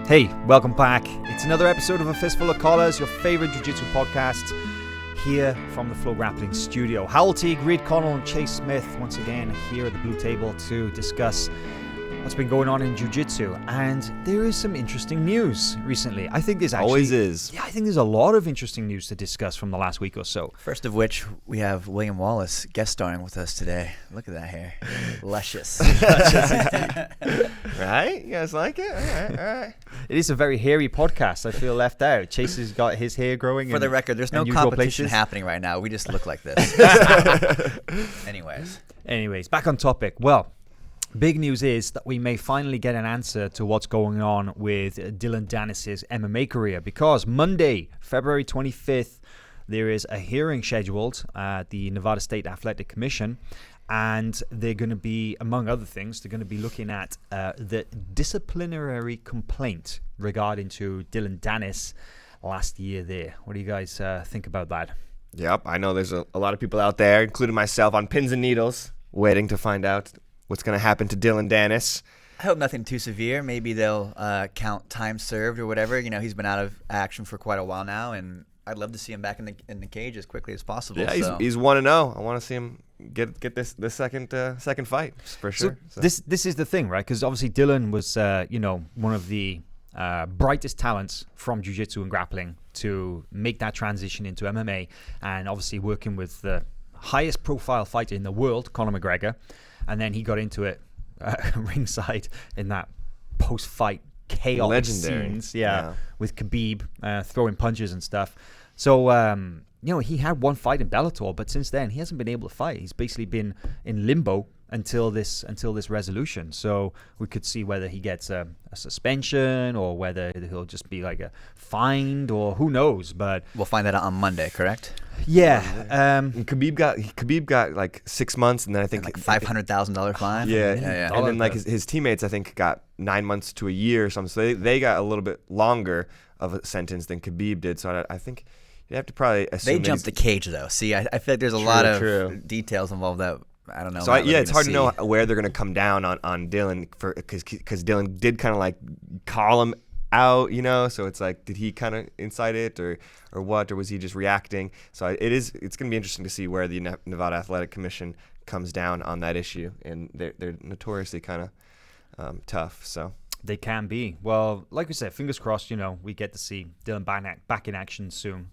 Hey, welcome back. It's another episode of A Fistful of Collars, your favorite jiu-jitsu podcast, here from the FloGrappling studio. Howell Teague, Reed Connell, and Chase Smith once again here at the blue table to discuss what's been going on in jiu-jitsu. And there is some interesting news recently. I think there's actually... Always is. Yeah, I think there's a lot of interesting news to discuss from the last week or so. First of which, we have William Wallace guest starring with us today. Look at that hair. Luscious. Right? You guys like it? All right. It is a very hairy podcast. I feel left out. Chase has got his hair growing. For the record, there's no competition happening right now. We just look like this. Anyways, back on topic. Well, big news is that we may finally get an answer to what's going on with Dillon Danis' MMA career, because Monday, February 25th, there is a hearing scheduled at the Nevada State Athletic Commission, and they're going to be, among other things, they're going to be looking at the disciplinary complaint regarding to Dillon Danis last year there. What do you guys think about that? Yep, I know there's a lot of people out there, including myself, on pins and needles, waiting to find out what's going to happen to Dillon Danis. I hope nothing too severe. Maybe they'll count time served or whatever. You know, he's been out of action for quite a while now, and I'd love to see him back in the cage as quickly as possible. Yeah, he's 1-0. I want to see him get this second fight for sure. So. This is the thing, right? Because obviously Dillon was one of the brightest talents from jiu-jitsu and grappling to make that transition into MMA, and obviously working with the highest profile fighter in the world, Conor McGregor. And then he got into it ringside in that post-fight chaos legendary scenes, with Khabib throwing punches and stuff. So, he had one fight in Bellator, but since then he hasn't been able to fight. He's basically been in limbo until this resolution. So we could see whether he gets a suspension or whether he'll just be like a fined, or who knows. But we'll find that out on Monday, correct? Yeah. Khabib got like 6 months, and then I think like $500,000 fine. Yeah. And then like his teammates, I think, got 9 months to a year or something. So they got a little bit longer of a sentence than Khabib did. So I think you have to probably assume they jumped the cage though. See, I feel like there's a lot of details involved that I don't know. So it's hard to know where they're going to come down on Dillon, because Dillon did kind of like call him out, So it's like, did he kind of incite it or what, or was he just reacting? So it's going to be interesting to see where the Nevada Athletic Commission comes down on that issue, and they're notoriously kind of tough. So they can be. Well, like we said, fingers crossed. We get to see Dillon back in action soon.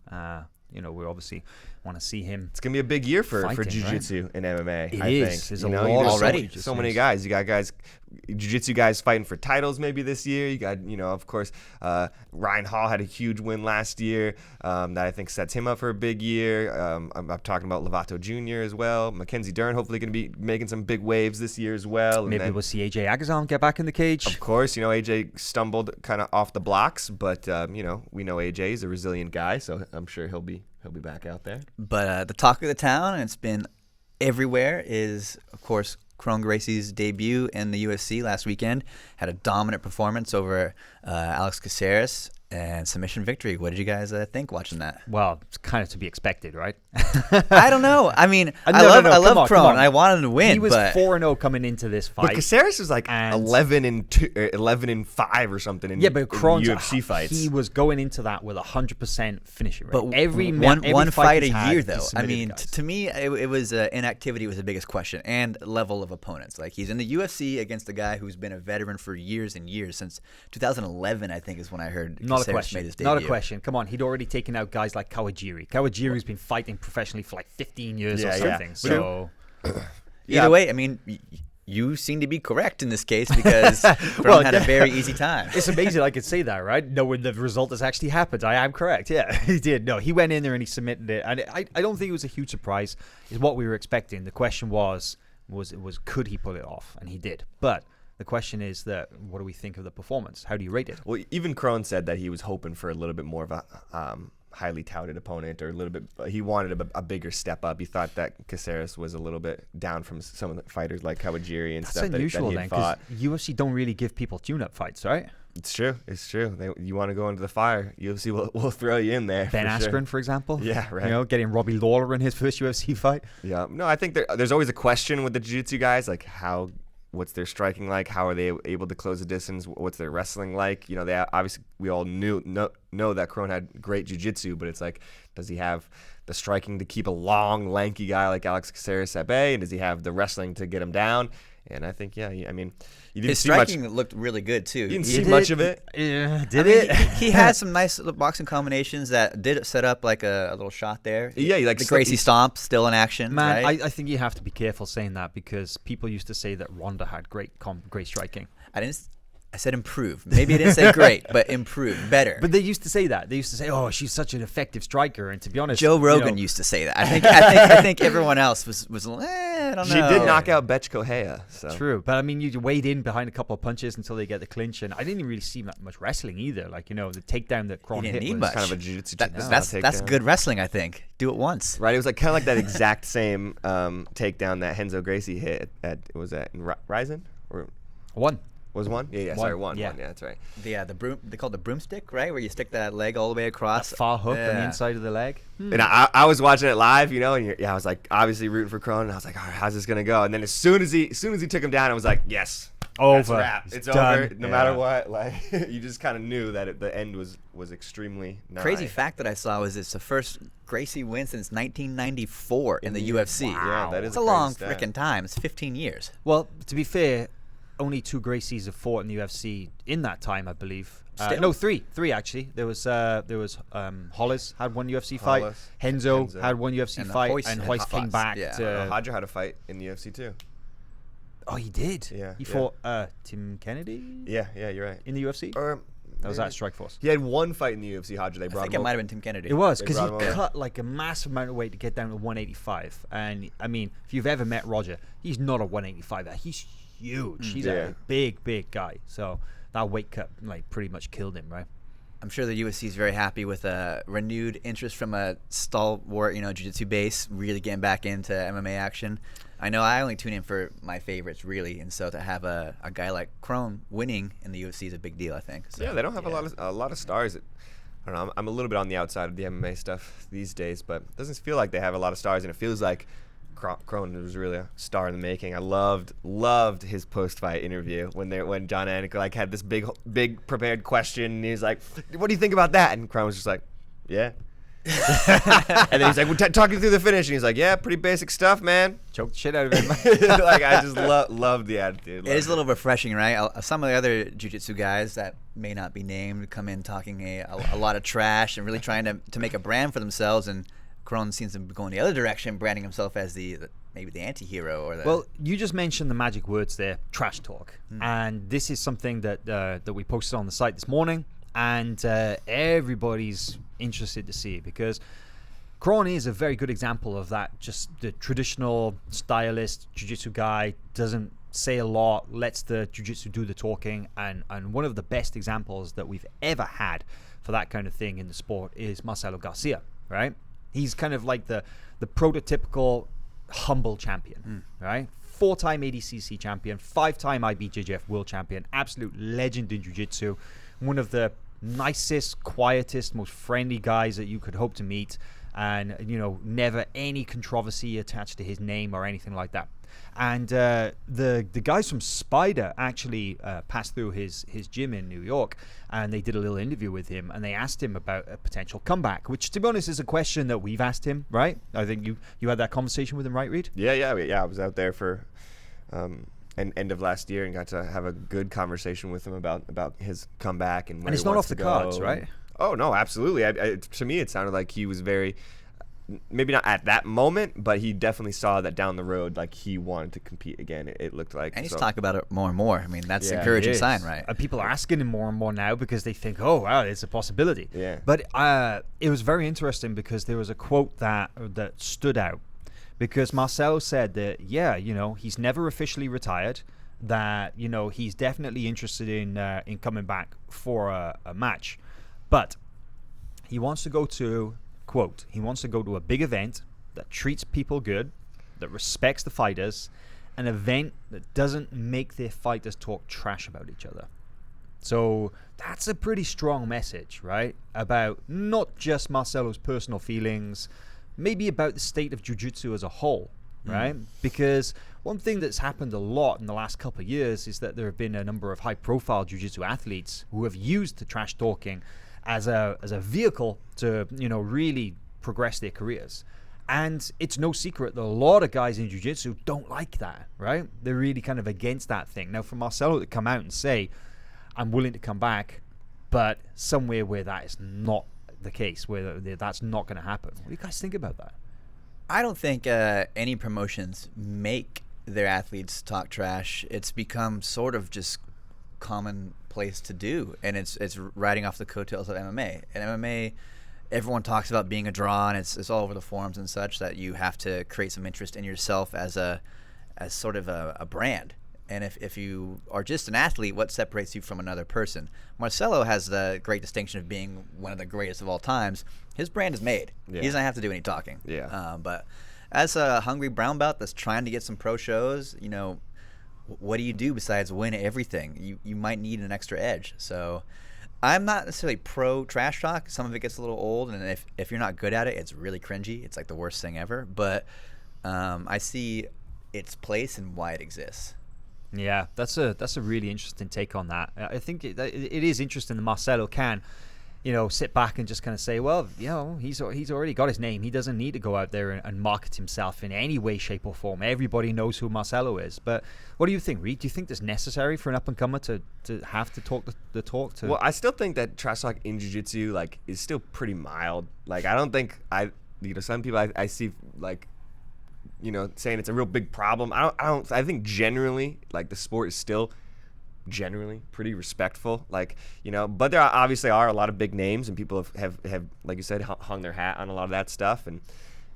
We obviously want to see him. It's going to be a big year for jiu-jitsu and MMA, I think. There's a lot already. So many guys. You got jiu-jitsu guys fighting for titles maybe this year. You got, of course, Ryan Hall had a huge win last year that I think sets him up for a big year. I'm talking about Lovato Jr. as well. Mackenzie Dern hopefully going to be making some big waves this year as well. Maybe we'll see AJ Agazarm get back in the cage. Of course, AJ stumbled kind of off the blocks, but, we know AJ is a resilient guy, so I'm sure he'll be back out there. But the talk of the town, and it's been everywhere, is, of course, Kron Gracie's debut in the UFC last weekend. Had a dominant performance over Alex Caceres and submission victory. What did you guys think watching that? Well, it's kind of to be expected, right? I don't know. I mean, I love Kron, and I wanted him to win. He was 4-0 coming into this fight. But Caceres was like 11-2, 11-5 or something in Kron's UFC fights. He was going into that with 100% finishing rate. But every one fight a year, though. I mean, to me, it was inactivity was the biggest question, and level of opponents. Like, he's in the UFC against a guy who's been a veteran for years and years. Since 2011, I think, is when I heard Caceres made his debut. Not a question. Come on, he'd already taken out guys like Kawajiri. Kawajiri's been fighting professionally for like 15 years or something. Yeah. So either way, I mean, you seem to be correct in this case, because Kron had a very easy time. It's amazing I could say that, right? Knowing the result has actually happened. I am correct. Yeah, he did. No, he went in there and he submitted it. And I don't think it was a huge surprise. It's what we were expecting. The question was could he pull it off? And he did. But the question is what do we think of the performance? How do you rate it? Well, even Kron said that he was hoping for a little bit more of a highly touted opponent, or a little bit. He wanted a bigger step up. He thought that Caceres was a little bit down from some of the fighters like Kawajiri and stuff that he had fought. UFC don't really give people tune-up fights, right? It's true. You want to go into the fire, UFC will throw you in there. Ben Askren, for example. Yeah, right. Getting Robbie Lawler in his first UFC fight. Yeah. No, I think there's always a question with the jiu-jitsu guys, like how what's their striking like? How are they able to close the distance? What's their wrestling like? You know, they obviously, we all know that Kron had great jiu-jitsu, but it's like, does he have the striking to keep a long, lanky guy like Alex Caceres at bay? And does he have the wrestling to get him down? And I think, I mean, you didn't His see much. striking looked really good too. You didn't see much of it. Did it? He had some nice boxing combinations that did set up like a little shot there. Yeah, he like the Gracie stomp still in action. Man, right? I think you have to be careful saying that because people used to say that Ronda had great striking. I said improve. Maybe I didn't say great, but improve, better. But they used to say that. They used to say, "Oh, she's such an effective striker." And to be honest, Joe Rogan used to say that. I think everyone else was I don't know. She did knock out Betch Kohea. So. True, but I mean, you wade in behind a couple of punches until they get the clinch, and I didn't really see that much wrestling either. Like the takedown that Kron hit was much. Kind of a jiu-jitsu. That's good wrestling, I think. Do it once. Right, it was like kind of like that exact same takedown that Renzo Gracie hit at was that in Ryzen or one. Was one? Yeah, sorry, one. Yeah. One, yeah, that's right. The broom. They call it the broomstick, right? Where you stick that leg all the way across. That far hook on the inside of the leg. And I was watching it live, and I was like obviously rooting for Kron, and I was like, all right, how's this gonna go? And then as soon as he took him down, I was like, yes, over. That's a wrap. It's done. over. No matter what, like you just kind of knew that the end was extremely nigh. Crazy fact that I saw was it's the first Gracie win since 1994 in the UFC. Wow. Yeah, that is a long freaking time. It's 15 years. Well, to be fair, only 2 Gracies have fought in the UFC in that time, I believe. No, three actually. There was Hollis had one UFC fight. Renzo had one UFC fight, and Hoist came back to. Hodger had a fight in the UFC too. Oh, he did. Yeah, he fought Tim Kennedy. Yeah, you're right. In the UFC. Or that was at Strikeforce. He had one fight in the UFC. Hodger, I think it might have been Tim Kennedy. It was because he cut like a massive amount of weight to get down to 185. And I mean, if you've ever met Roger, he's not a 185. He's huge. He's a big guy. So that weight cut like pretty much killed him, right? I'm sure the UFC is very happy with a renewed interest from a stalwart, jiu-jitsu base, really getting back into MMA action. I know I only tune in for my favorites, really, and so to have a guy like Kron winning in the UFC is a big deal, I think. So, yeah, they don't have a lot of stars. I don't know. I'm a little bit on the outside of the MMA stuff these days, but it doesn't feel like they have a lot of stars, and it feels like Kron was really a star in the making. I loved his post-fight interview when John Anik like had this big prepared question, and he was like, "What do you think about that?" And Kron was just like, "Yeah." And then he's like, "We're talking through the finish," and he's like, "Yeah, pretty basic stuff, man." Choked the shit out of him. Like I just love the attitude. It is a little refreshing, right? Some of the other jiu-jitsu guys that may not be named come in talking a lot of trash and really trying to make a brand for themselves, and Kron seems to be going the other direction, branding himself as maybe the anti-hero. Well, you just mentioned the magic words there, trash talk. And this is something that we posted on the site this morning, and everybody's interested to see, because Kron is a very good example of that. Just the traditional stylist, jiu-jitsu guy, doesn't say a lot, lets the jiu-jitsu do the talking, and one of the best examples that we've ever had for that kind of thing in the sport is Marcelo Garcia, right? He's kind of like the prototypical humble champion, right? 4-time ADCC champion, 5-time IBJJF world champion, absolute legend in jiu-jitsu, one of the nicest, quietest, most friendly guys that you could hope to meet, and never any controversy attached to his name or anything like that. And the guys from Spyder actually passed through his gym in New York, and they did a little interview with him, and they asked him about a potential comeback, which, to be honest, is a question that we've asked him, right? I think you had that conversation with him, right, Reed? Yeah. I was out there for end of last year and got to have a good conversation with him about his comeback and where it's he not wants off the to cards, go. right? Oh no, absolutely. To me, it sounded like he was very, maybe not at that moment, but he definitely saw that down the road, like he wanted to compete again. It looked like, and he's talking about it more and more. I mean, that's an encouraging sign, right? People are asking him more and more now because they think, oh wow, it's a possibility. Yeah. But it was very interesting because there was a quote that stood out, because Marcelo said that he's never officially retired, that he's definitely interested in coming back for a match, but he wants to go to, quote, he wants to go to a big event that treats people good, that respects the fighters, an event that doesn't make their fighters talk trash about each other. So that's a pretty strong message, right? About not just Marcelo's personal feelings, maybe about the state of jiu-jitsu as a whole, right? Because one thing that's happened a lot in the last couple of years is that there have been a number of high-profile jiu-jitsu athletes who have used the trash talking as a vehicle to, really progress their careers. And it's no secret that a lot of guys in jiu-jitsu don't like that, right? They're really kind of against that thing. Now, for Marcelo to come out and say, I'm willing to come back, but somewhere where that is not the case, where that's not going to happen. What do you guys think about that? I don't think any promotions make their athletes talk trash. It's become sort of just commonplace to do, and it's riding off the coattails of MMA. And MMA, everyone talks about being a draw, and it's all over the forums and such, that you have to create some interest in yourself as sort of a brand. And if you are just an athlete, what separates you from another person? Marcelo has the great distinction of being one of the greatest of all times. His brand is made. Yeah. He doesn't have to do any talking. Yeah. But as a hungry brown belt that's trying to get some pro shows, what do you do besides win everything? You might need an extra edge. So I'm not necessarily pro trash talk. Some of it gets a little old, and if you're not good at it, it's really cringy. It's like the worst thing ever. But I see its place and why it exists. Yeah, that's a really interesting take on that. I think it is interesting that Marcelo can, sit back and just kind of say, well, he's already got his name. He doesn't need to go out there and market himself in any way, shape, or form. Everybody knows who Marcelo is. But what do you think, Reed? Do you think it's necessary for an up-and-comer to have to talk the talk? Well, I still think that trash talk in jiu-jitsu is still pretty mild. I don't think some people I see saying it's a real big problem. I think generally, the sport is still generally pretty respectful. But there obviously are a lot of big names, and people have like you said, hung their hat on a lot of that stuff.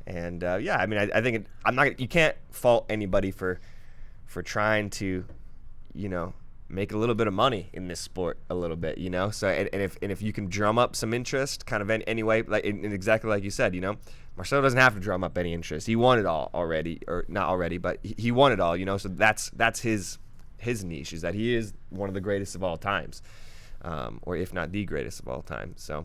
And yeah, I mean, I think you can't fault anybody for trying to, make a little bit of money in this sport a little bit, So and if you can drum up some interest, kind of anyway, in exactly like you said, Marcelo doesn't have to drum up any interest. He won it all already, or not already, but he won it all, So that's his niche, is that he is one of the greatest of all times, or if not the greatest of all time. So,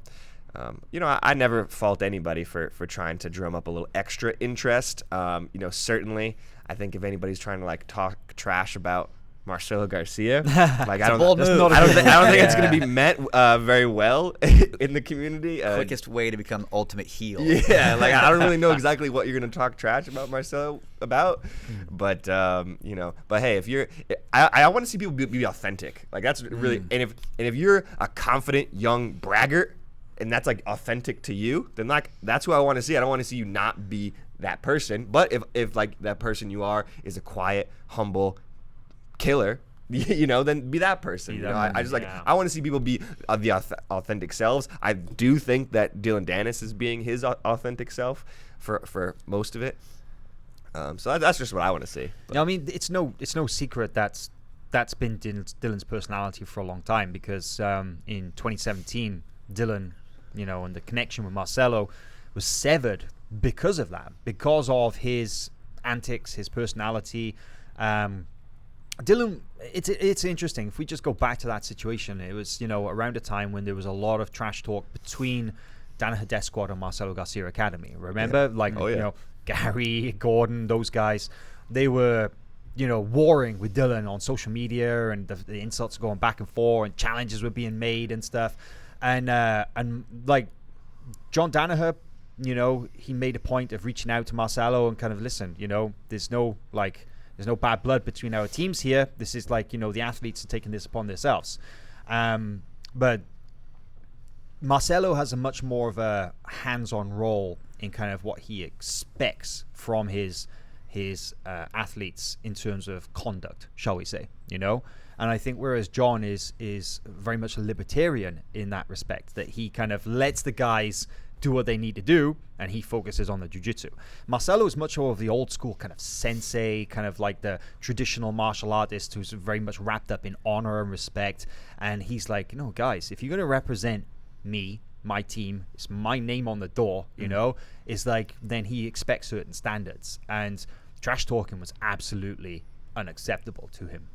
I never fault anybody for trying to drum up a little extra interest. Certainly, I think if anybody's trying to talk trash about Marcelo Garcia, I don't think it's going to be met very well in the community. Quickest way to become ultimate heel. Yeah, I don't really know exactly what you're going to talk trash about Marcelo about, but but hey, I want to see people be authentic. That's really, and if you're a confident young braggart and that's authentic to you, then that's who I want to see. I don't want to see you not be that person. But if that person you are is a quiet, humble killer, then be that person. I want to see people be the authentic selves. I do think that Dillon Danis is being his authentic self for most of it. So that's just what I want to see. I mean, it's no secret that's been Dillon's personality for a long time, because in 2017, Dillon, and the connection with Marcelo was severed because of that, because of his antics, his personality. Dillon, it's interesting. If we just go back to that situation, it was around a time when there was a lot of trash talk between Danaher Death Squad and Marcelo Garcia Academy. Remember, Gary, Gordon, those guys, they were warring with Dillon on social media, and the insults going back and forth, and challenges were being made and stuff. And John Danaher, he made a point of reaching out to Marcelo and kind of, listen, there's no bad blood between our teams here. This is the athletes are taking this upon themselves. But Marcelo has a much more of a hands-on role in kind of what he expects from his athletes in terms of conduct, shall we say, And I think whereas John is very much a libertarian in that respect, that he kind of lets the guys do what they need to do, and he focuses on the jiu-jitsu. Marcelo is much more of the old school kind of sensei, kind of like the traditional martial artist who's very much wrapped up in honor and respect. And he's like, guys, if you're going to represent me, my team, it's my name on the door, it's then he expects certain standards. And trash talking was absolutely unacceptable to him,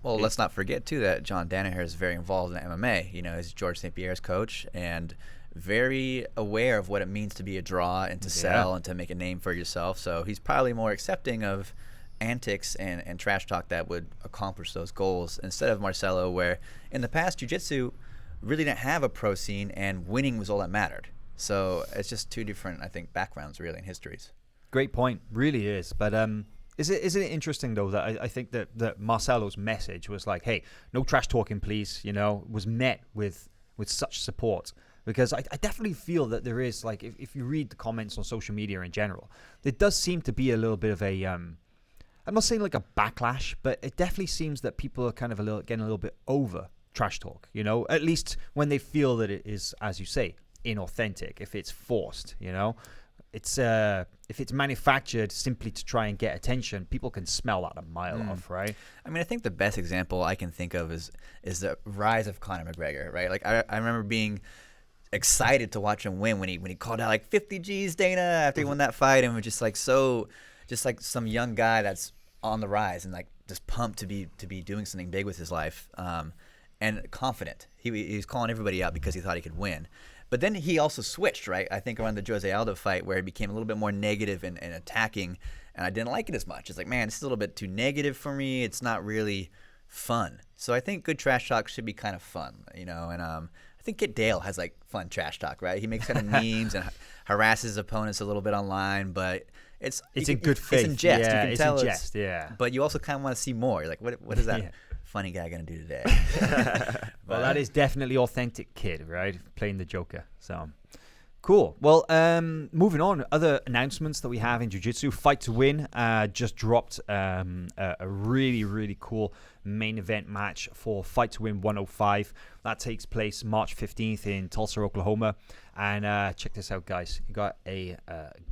Well, let's not forget, too, that John Danaher is very involved in MMA. He's George St. Pierre's coach, and very aware of what it means to be a draw and to sell and to make a name for yourself. So he's probably more accepting of antics and trash talk that would accomplish those goals, instead of Marcelo, where in the past jiu-jitsu really didn't have a pro scene and winning was all that mattered. So it's just two different, I think, backgrounds really and histories. Great point, really is. But isn't it interesting though that I think that Marcelo's message was like, hey, no trash talking, please, was met with such support. Because I definitely feel that there is, like, if you read the comments on social media in general, there does seem to be a little bit of a, I'm not saying like a backlash, but it definitely seems that people are kind of getting a little bit over trash talk, at least when they feel that it is, as you say, inauthentic, if it's forced, it's if it's manufactured simply to try and get attention, people can smell that a mile off, right? I mean, I think the best example I can think of is the rise of Conor McGregor, right? Like I remember being excited to watch him win when he called out like 50 G's Dana after he won that fight, and was just like some young guy that's on the rise and like just pumped to be doing something big with his life, and confident. He was calling everybody out because he thought he could win. But then he also switched, right? I think around the Jose Aldo fight, where he became a little bit more negative and attacking, and I didn't like it as much. It's like, man, it's a little bit too negative for me. It's not really fun. So I think good trash talk should be kind of fun, and I think Kit Dale has like fun trash talk, right? He makes kind of memes and harasses his opponents a little bit online, but it's in good faith. It's in jest. Yeah, you can tell in jest, yeah. But you also kind of want to see more. You're like, what is that funny guy going to do today? Well, that is definitely authentic Kid, right? Playing the Joker. So cool. Well, moving on. Other announcements that we have in Jiu-Jitsu. Fight to Win just dropped a really, really cool main event match for Fight to Win 105. That takes place March 15th in Tulsa, Oklahoma. And check this out, guys. You got a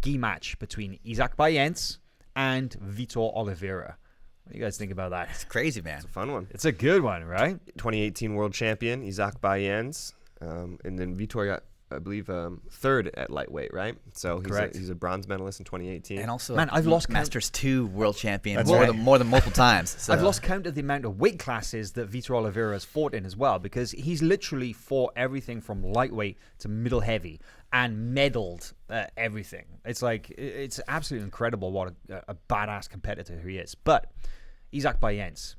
gi match between Isaac Bayens and Vitor Oliveira. What do you guys think about that? It's crazy, man. It's a fun one. It's a good one, right? 2018 world champion, Isaac Bayens. And then Vitor got, I believe, third at lightweight, right? So he's a bronze medalist in 2018. And also, man, I've lost Masters 2 world champion That's more right. than multiple times. So. I've lost count of the amount of weight classes that Vitor Oliveira has fought in as well, because he's literally fought everything from lightweight to middle heavy and medaled everything. It's like, it's absolutely incredible what a badass competitor he is. But Isaac Bayens,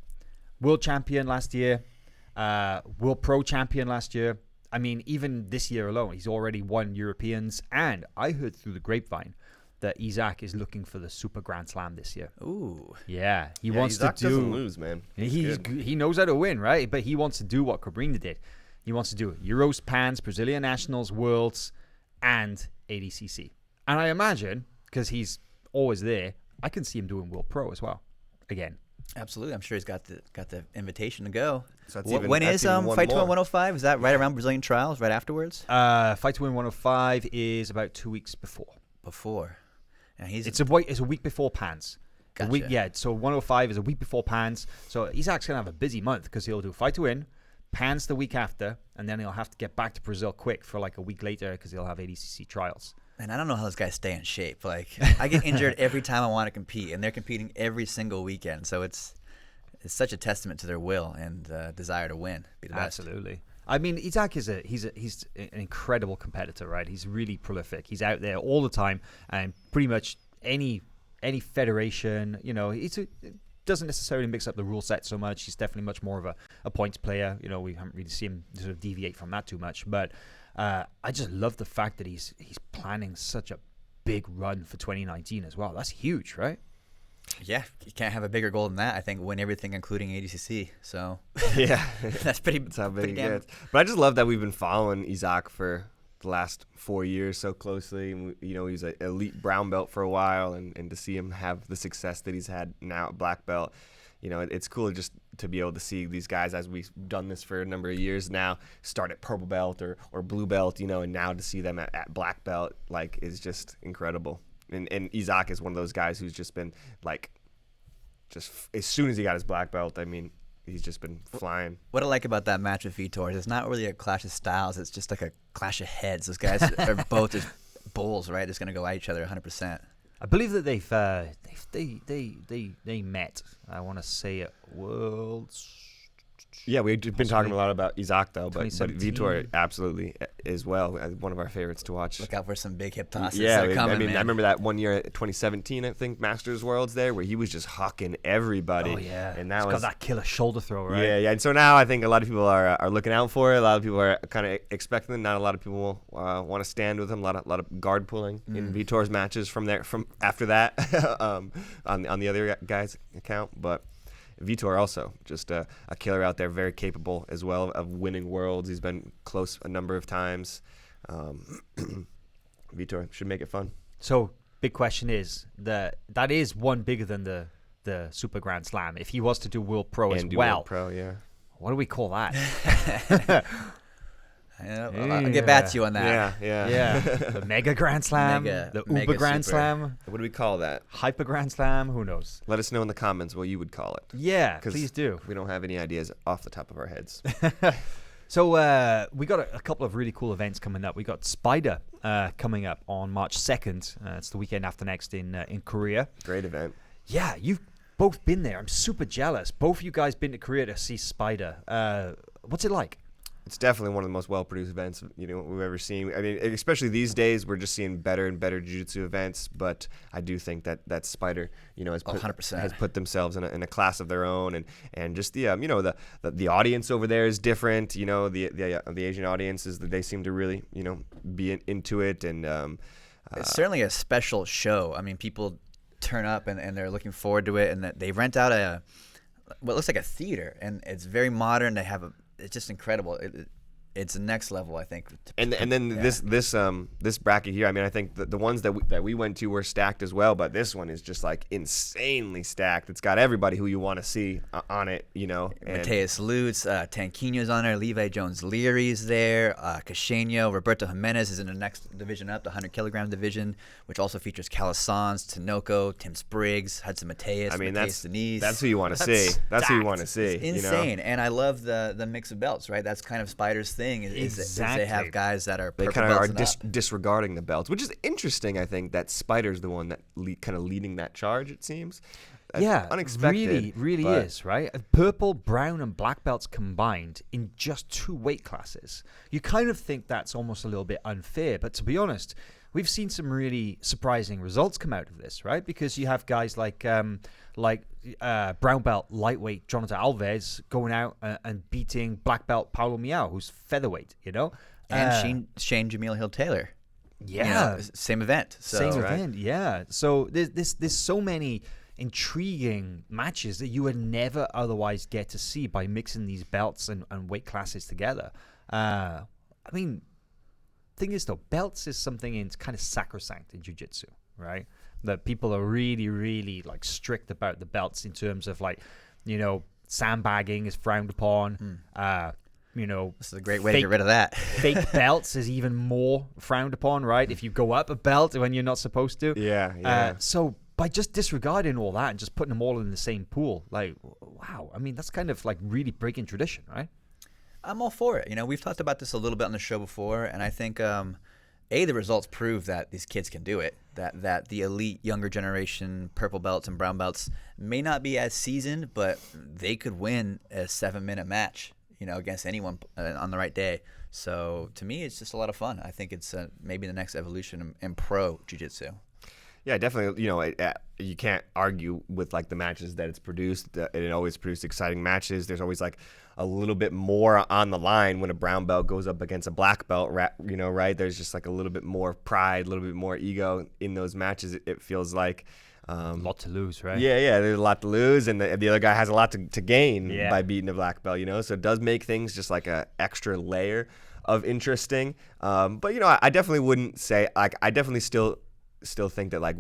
world champion last year, world pro champion last year. I mean, even this year alone, he's already won Europeans. And I heard through the grapevine that Isaac is looking for the Super Grand Slam this year. Ooh. Yeah, he wants Isaac to do. doesn't lose, man. He knows how to win, right? But he wants to do what Cabrini did. He wants to do Euros, Pans, Brazilian Nationals, Worlds, and ADCC. And I imagine, because he's always there, I can see him doing World Pro as well. Again. Absolutely, I'm sure he's got the invitation to go. So when is Fight to Win 105? Is that right around Brazilian Trials, right afterwards? Fight to Win 105 is about 2 weeks before. And It's a week before Pans. Gotcha. So 105 is a week before Pans. So Isaac's gonna have a busy month because he'll do Fight to Win, Pans the week after, and then he'll have to get back to Brazil quick for like a week later because he'll have ADCC trials. And I don't know how those guys stay in shape. Like, I get injured every time I want to compete, and they're competing every single weekend. So it's such a testament to their will and desire to win, be the best. Absolutely. I mean, Isaac is he's an incredible competitor, right? He's really prolific. He's out there all the time, and pretty much any federation, he doesn't necessarily mix up the rule set so much. He's definitely much more of a points player. We haven't really seen him sort of deviate from that too much, but. I just love the fact that he's planning such a big run for 2019 as well. That's huge, right? Yeah, you can't have a bigger goal than that. I think win everything, including ADCC. So yeah, that's pretty. That's how big it gets. But I just love that we've been following Isaac for the last 4 years so closely. And, he was an elite brown belt for a while, and to see him have the success that he's had now at black belt. It's cool just to be able to see these guys, as we've done this for a number of years now, start at purple belt or blue belt, and now to see them at black belt, like, is just incredible. And Isaac is one of those guys who's just been, like, just as soon as he got his black belt, I mean, he's just been flying. What I like about that match with Vitor is it's not really a clash of styles. It's just like a clash of heads. Those guys are both just bulls, right? Just going to go at each other 100%. I believe that they met. I want to say at Worlds Yeah, we've been talking a lot about Isaac though, but 2017. Vitor absolutely as well. One of our favorites to watch. Look out for some big hip tosses. Yeah, They're coming, I mean, man. I remember that one year, 2017, I think, Masters Worlds there, where he was just hucking everybody. Oh yeah, and he's got that killer shoulder throw, right? Yeah. And so now I think a lot of people are looking out for it. A lot of people are kind of expecting it. Not a lot of people want to stand with him. A lot of guard pulling in Vitor's matches from after that on the other guy's account, but. Vitor also just a killer out there, very capable as well of winning worlds. He's been close a number of times. Vitor should make it fun. So big question is that is one bigger than the Super Grand Slam. If he was to do World Pro as well, World Pro, yeah. What do we call that? I'll get back to you on that. Yeah. The Mega Grand Slam, the Uber Grand Super. Slam, What do we call that? Hyper Grand Slam. Who knows? Let us know in the comments what you would call it. Yeah, 'Cause please do. We don't have any ideas off the top of our heads. So we got a couple of really cool events coming up. We got Spyder coming up on March 2nd. It's the weekend after next in Korea. Great event. Yeah, you've both been there. I'm super jealous. Both of you guys been to Korea to see Spyder. What's it like? It's definitely one of the most well-produced events we've ever seen. I mean, especially these days, we're just seeing better and better jiu-jitsu events. But I do think that Spyder, has 100%. put themselves in a class of their own, and just the the audience over there is different. The Asian audiences, that they seem to really be into it, and it's certainly a special show. I mean, people turn up and they're looking forward to it, and they rent out what looks like a theater, and it's very modern. They have it's just incredible. It's the next level, I think. And then this bracket here, I mean, I think the ones that we went to were stacked as well, but this one is just like insanely stacked. It's got everybody who you want to see on it, Mateus Lutz, Tanquino's on there, Levi Jones-Leary's there, Cacheno, Roberto Jimenez is in the next division up, the 100-kilogram division, which also features Calisans, Tinoco, Tim Spriggs, Hudson Mateus, I mean, Mateus Denise. that's who you want to see. That's who you want to see. It's insane, and I love the mix of belts, right? That's kind of Spyder's thing. Is they have guys that are they kind of are disregarding the belts, which is interesting. I think that Spyder's the one that kind of leading that charge. It seems. That's unexpected. Really is, right? Purple, brown, and black belts combined in just 2 weight classes. You kind of think that's almost a little bit unfair, but to be honest, we've seen some really surprising results come out of this, right? Because you have guys like brown belt lightweight Jonathan Alves going out and beating black belt Paulo Miao, who's featherweight, and Shane Jamil Hill Taylor. Yeah, same event. Event. Yeah. So there's so many intriguing matches that you would never otherwise get to see by mixing these belts and weight classes together. I mean, thing is though, belts is something it's kind of sacrosanct in jiu-jitsu, right? That people are really, really like strict about the belts in terms of sandbagging is frowned upon. This is a great way to get rid of that. Fake belts is even more frowned upon, right? If you go up a belt when you're not supposed to. Yeah. So by just disregarding all that and just putting them all in the same pool, like, wow. I mean, that's kind of like really breaking tradition, right? I'm all for it. We've talked about this a little bit on the show before, and I think the results prove that these kids can do it. That the elite younger generation purple belts and brown belts may not be as seasoned, but they could win a 7-minute match, against anyone on the right day. So to me, it's just a lot of fun. I think it's maybe the next evolution in pro jiu-jitsu. Yeah, definitely. You can't argue with like the matches that it's produced. It always produced exciting matches. There's always like a little bit more on the line when a brown belt goes up against a black belt. Right? There's just like a little bit more pride, a little bit more ego in those matches. It feels like a lot to lose, right? Yeah. There's a lot to lose, and the other guy has a lot to gain by beating a black belt. So it does make things just like a extra layer of interesting. But I definitely wouldn't say like I definitely still think that like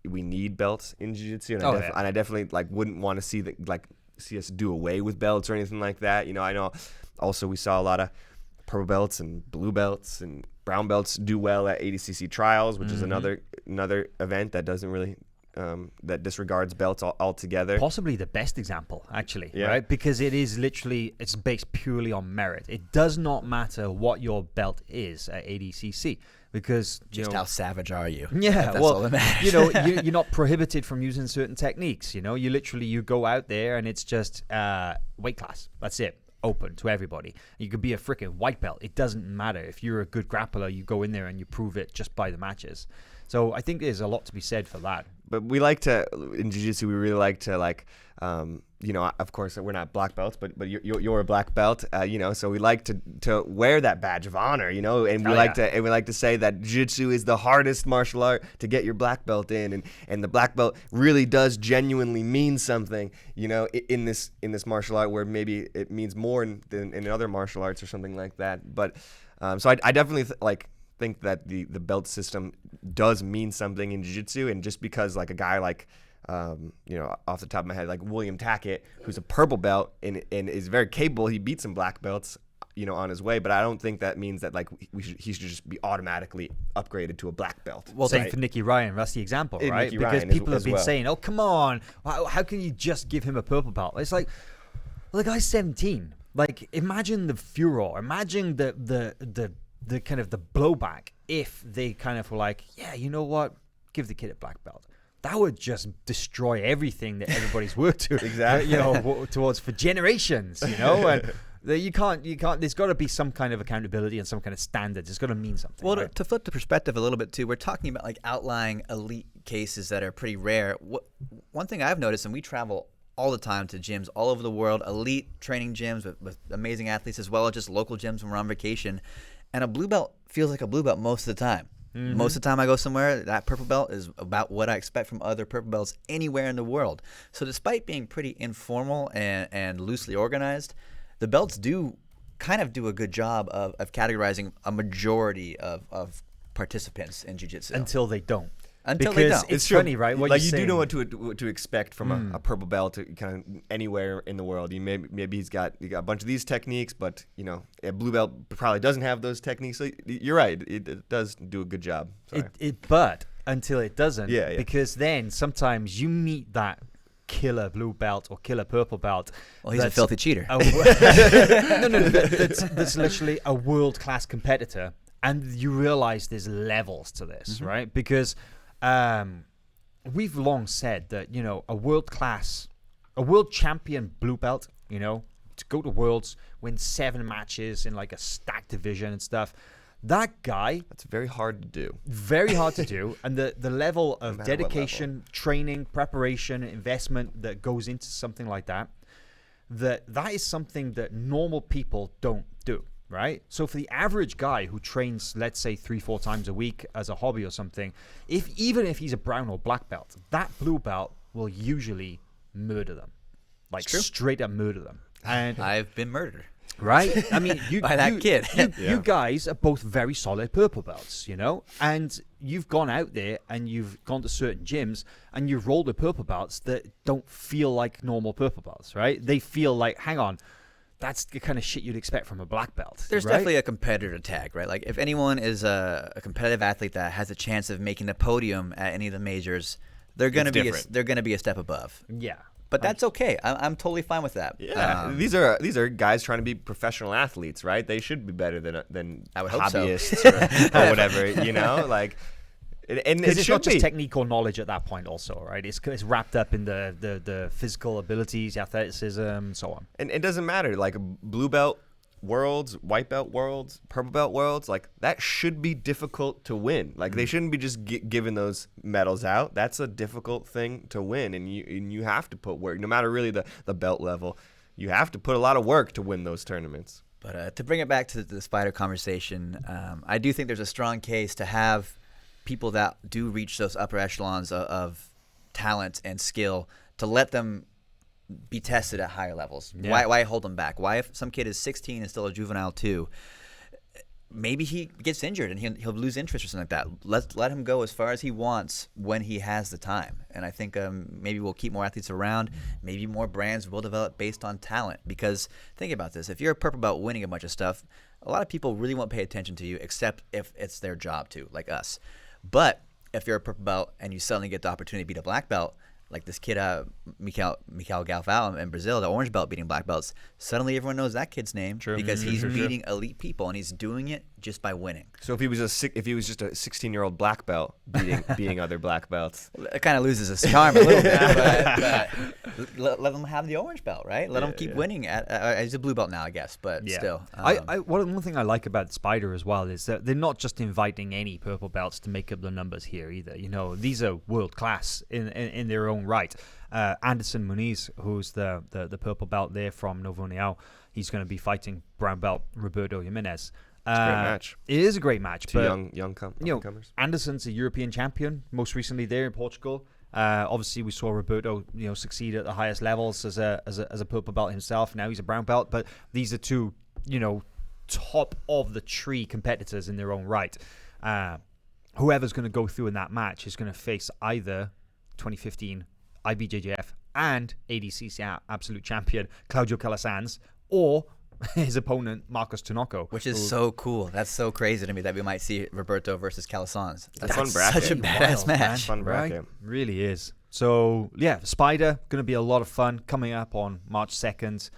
we need belts in jiu-jitsu, and I definitely like wouldn't want to see us do away with belts or anything like that. I know also we saw a lot of purple belts and blue belts and brown belts do well at ADCC trials, which is another event that doesn't really that disregards belts altogether. Possibly the best example, actually, Yeah. right? Because it's based purely on merit. It does not matter what your belt is at ADCC, because Just how savage are you? yeah, That's well, all that matters. you're not prohibited from using certain techniques. You go out there and it's just weight class. That's it. Open to everybody. You could be a freaking white belt. It doesn't matter. If you're a good grappler, you go in there and you prove it just by the matches. So I think there's a lot to be said for that. But we like to, in jiu-jitsu, we really like to of course we're not black belts, but you're a black belt, so we like to wear that badge of honor, and we like to say that jiu-jitsu is the hardest martial art to get your black belt in, and the black belt really does genuinely mean something, in this martial art, where maybe it means more than in other martial arts or something like that. But so I definitely think that the belt system does mean something in jiu-jitsu, and just because like a guy like off the top of my head, like William Tackett, who's a purple belt and is very capable, he beat some black belts on his way, but I don't think that means that like he should just be automatically upgraded to a black belt. Well, same for Nicky Ryan. That's the example, And right? Nicky Because Ryan people have as been well. saying, "Oh, come on, how can you just give him a purple belt?" It's like, well, the guy's 17. Like, imagine the furor. Imagine the kind of the blowback if they kind of were like, "Yeah, you know what? Give the kid a black belt." That would just destroy everything that everybody's worked to, Exactly. towards for generations, and you can't. There's got to be some kind of accountability and some kind of standards. It's got to mean something. Well, right? to flip the perspective a little bit too, we're talking about like outlying elite cases that are pretty rare. One thing I've noticed, and we travel all the time to gyms all over the world, elite training gyms with amazing athletes, as well as just local gyms when we're on vacation, and a blue belt feels like a blue belt most of the time. Mm-hmm. Most of the time I go somewhere, that purple belt is about what I expect from other purple belts anywhere in the world. So despite being pretty informal and loosely organized, the belts do kind of do a good job of categorizing a majority of participants in jiu-jitsu. Until they don't. Because they don't. It's funny, right? What like you're you do saying. know what to expect from a purple belt kind of anywhere in the world. Maybe you got a bunch of these techniques, but a blue belt probably doesn't have those techniques. So you're right. It does do a good job. Sorry. But until it doesn't, Yeah. because then sometimes you meet that killer blue belt or killer purple belt. Well, he's a filthy cheater. No, that's literally a world-class competitor, and you realize there's levels to this, right? Because we've long said that a world champion blue belt, to go to Worlds, win 7 matches in like a stacked division and stuff. That guy, That's very hard to do. very hard to do, and the level of matter what dedication, training, preparation, investment that goes into something like that is something that normal people don't do, right? So for the average guy who trains, let's say 3-4 times a week as a hobby or something, even if he's a brown or black belt, that blue belt will usually murder them, like straight up murder them. And I've been murdered. right? I mean, By that kid. You guys are both very solid purple belts, and you've gone out there and you've gone to certain gyms and you've rolled with purple belts that don't feel like normal purple belts, right? They feel like, hang on, that's the kind of shit you'd expect from a black belt. There's right? definitely a competitor tag, right? Like if anyone is a competitive athlete that has a chance of making the podium at any of the majors, they're gonna be a step above. Yeah. But that's okay. I'm totally fine with that. Yeah, these are guys trying to be professional athletes, right? They should be better than I would hope so. hobbyists or whatever, like. And Because it it's should not just be. technique or knowledge at that point also, right? It's wrapped up in the physical abilities, athleticism, so on. And it doesn't matter, like blue belt worlds, white belt worlds, purple belt worlds, like that should be difficult to win. Like they shouldn't be just giving those medals out. That's a difficult thing to win, and you have to put work, no matter really the belt level. You have to put a lot of work to win those tournaments. But to bring it back to the Spyder conversation, I do think there's a strong case to have people that do reach those upper echelons of talent and skill to let them be tested at higher levels. Yeah. Why hold them back? Why, if some kid is 16 and still a juvenile too, maybe he gets injured and he'll lose interest or something like that. Let him go as far as he wants when he has the time. And I think maybe we'll keep more athletes around. Maybe more brands will develop based on talent. Because think about this: if you're a purple belt winning a bunch of stuff, a lot of people really won't pay attention to you, except if it's their job to, like us. But if you're a purple belt and you suddenly get the opportunity to beat a black belt, like this kid, Mikael Galvão in Brazil, the orange belt beating black belts, suddenly everyone knows that kid's name because he's beating elite people, and he's doing it just by winning. So if he was just a 16-year-old black belt beating other black belts, it kind of loses its charm a little bit. But let them have the orange belt, right? Let him keep winning. He's a blue belt now, I guess, but still. One thing I like about Spyder as well is that they're not just inviting any purple belts to make up the numbers here either. You know, these are world class in their own right. Anderson Muniz, who's the purple belt there from Novo União, he's going to be fighting brown belt Roberto Jimenez. It's a great match. It is a great match. Two but, young comers. Anderson's a European champion, most recently there in Portugal. Obviously, we saw Roberto, succeed at the highest levels as a purple belt himself. Now he's a brown belt, but these are two, top of the tree competitors in their own right. Whoever's going to go through in that match is going to face either 2015 IBJJF and ADCC absolute champion Claudio Calasanz, or his opponent Marcos Tinoco, which is so cool. That's so crazy to me that we might see Roberto versus Calasanz. That's fun bracket. Such a badass match. Fun bracket. Right? Really is. So yeah, Spyder going to be a lot of fun coming up on March 2nd.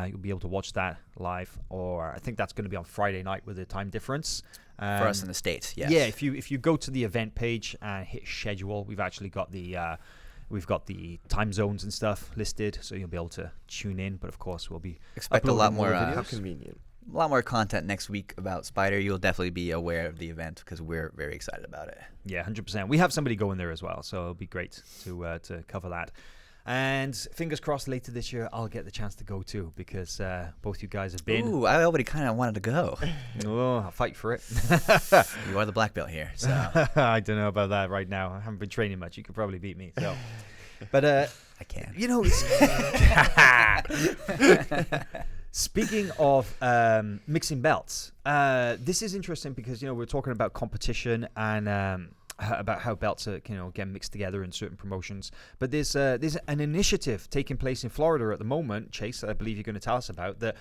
You'll be able to watch that live, or I think that's going to be on Friday night with the time difference. For us in the States, yes. Yeah, if you go to the event page and hit schedule, we've actually got the time zones and stuff listed, so you'll be able to tune in. But of course, we'll be expect a lot more videos. How convenient. A lot more content next week about Spyder. You'll definitely be aware of the event because we're very excited about it. Yeah, 100%. We have somebody going there as well, so it'll be great to cover that. And fingers crossed later this year I'll get the chance to go too, because both you guys have been. Ooh, I already kind of wanted to go. Oh, I'll fight for it. You are the black belt here, so I don't know about that right now. I haven't been training much. You could probably beat me. So, but I can. Speaking of mixing belts, this is interesting because we're talking about competition and about how belts are get mixed together in certain promotions. But there's an initiative taking place in Florida at the moment, Chase, I believe you're going to tell us about, that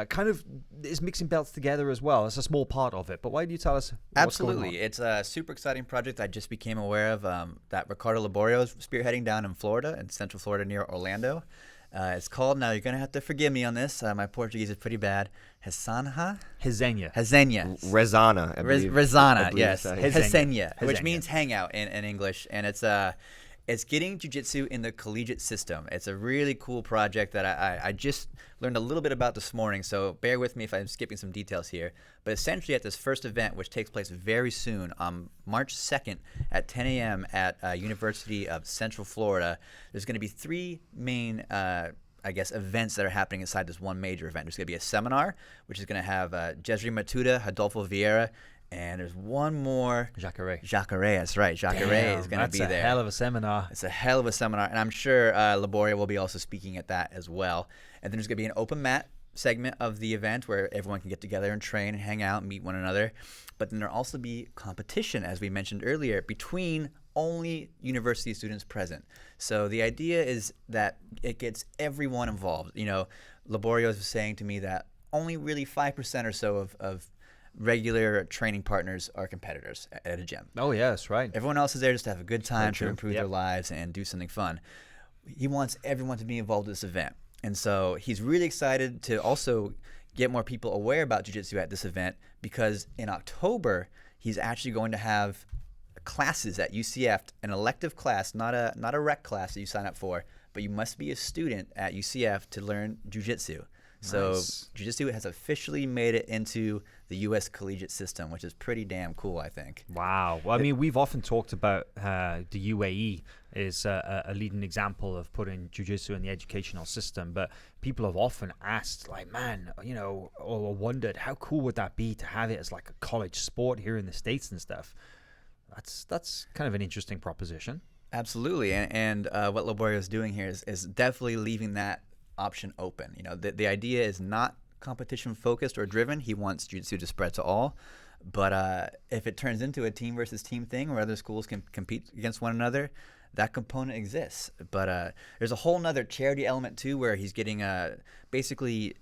kind of is mixing belts together as well. It's a small part of it, but why do you tell us what's going on? Absolutely. It's a super exciting project I just became aware of that Ricardo Laborio is spearheading down in Florida, in Central Florida near Orlando. It's called, now you're going to have to forgive me on this, my Portuguese is pretty bad, Resenha? Rezenya. Rezana, I believe. Rezana, yes. Resenha, which means hangout in English. And it's getting jiu-jitsu in the collegiate system. It's a really cool project that I just learned a little bit about this morning, so bear with me if I'm skipping some details here. But essentially at this first event, which takes place very soon, on March 2nd at 10 a.m. at University of Central Florida, there's going to be three main events that are happening inside this one major event. There's going to be a seminar, which is going to have Jesri Matuda, Adolfo Vieira, and there's one more. Jacare, that's right. Jacare is going to be there. That's a hell of a seminar. It's a hell of a seminar, and I'm sure Laborio will be also speaking at that as well. And then there's going to be an open mat segment of the event where everyone can get together and train and hang out and meet one another. But then there'll also be competition, as we mentioned earlier, between only university students present. So the idea is that it gets everyone involved. Laborio was saying to me that only really 5% or so of regular training partners are competitors at a gym. Oh, yeah, that's right. Everyone else is there just to have a good time, to improve their lives and do something fun. He wants everyone to be involved in this event. And so he's really excited to also get more people aware about jiu-jitsu at this event, because in October, he's actually going to have classes at UCF, an elective class, not a rec class that you sign up for, but you must be a student at UCF to learn jiu-jitsu. So jiu-jitsu has officially made it into the U.S. collegiate system, which is pretty damn cool, I think. Wow. Well, I mean, we've often talked about the UAE is a leading example of putting jiu-jitsu in the educational system, but people have often asked, like, man, or wondered, how cool would that be to have it as like a college sport here in the States and stuff? That's kind of an interesting proposition. Absolutely. And what Laborio is doing here is definitely leaving that option open. The idea is not competition focused or driven. He wants jiu-jitsu to spread to all, but if it turns into a team versus team thing where other schools can compete against one another, that component exists. But there's a whole nother charity element too, where he's getting basically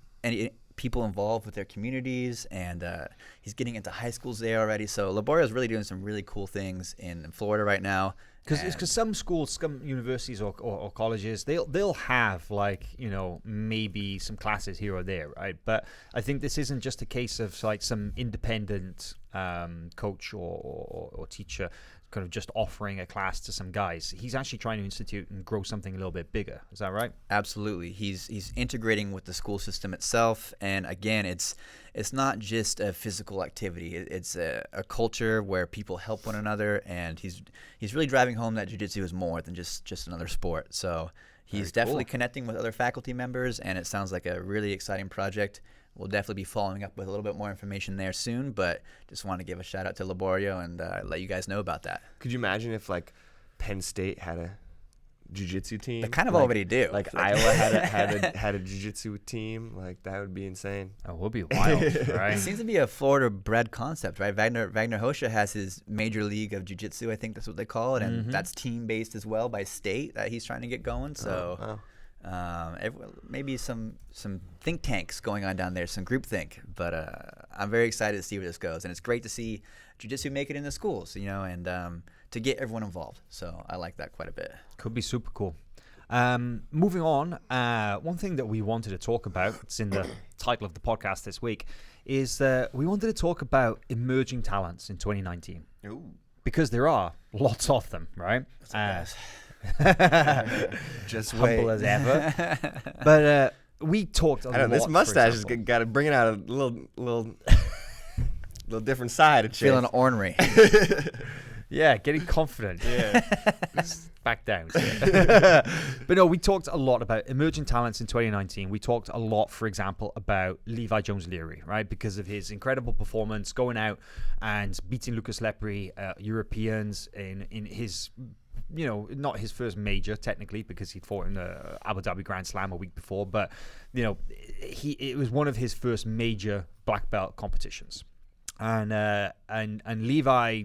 people involved with their communities, and he's getting into high schools there already. So Laborio is really doing some really cool things in Florida right now. Because some schools, some universities or colleges, they'll have like, you know, maybe some classes here or there, right? But I think this isn't just a case of like some independent coach or teacher kind of just offering a class to some guys. He's actually trying to institute and grow something a little bit bigger. Is that right? Absolutely. He's integrating with the school system itself, and again, it's not just a physical activity. It's a culture where people help one another, and he's really driving home that jiu-jitsu is more than just another sport. So he's definitely connecting with other faculty members, and it sounds like a really exciting project. We'll definitely be following up with a little bit more information there soon, but just want to give a shout out to Laborio and let you guys know about that. Could you imagine if like Penn State had a jiu-jitsu team? They kind of already do. Like Iowa had a jiu-jitsu team. Like that would be insane. Oh, it would be wild, right? It seems to be a Florida-bred concept, right? Wagner Hosha has his major league of jiu-jitsu, I think that's what they call it, and that's team-based as well by state that he's trying to get going. So maybe some think tanks going on down there, some groupthink. But I'm very excited to see where this goes, and it's great to see jiu-jitsu make it in the schools, you know, and to get everyone involved. So I like that quite a bit. Could be super cool. Moving on, one thing that we wanted to talk about, it's in the title of the podcast this week, is that we wanted to talk about emerging talents in 2019. Ooh. Because there are lots of them, right? Just humble wait. as ever. But we talked a lot. This mustache has got to bring it out a little different side of Chase. Feeling ornery. Yeah, getting confident. Yeah. Back down. But no, we talked a lot about emerging talents in 2019. We talked a lot, for example, about Levi Jones-Leary, right? Because of his incredible performance going out and beating Lucas Lepri, Europeans in his, you know, not his first major technically, because he'd fought in the Abu Dhabi Grand Slam a week before, but you know, it was one of his first major black belt competitions, and Levi,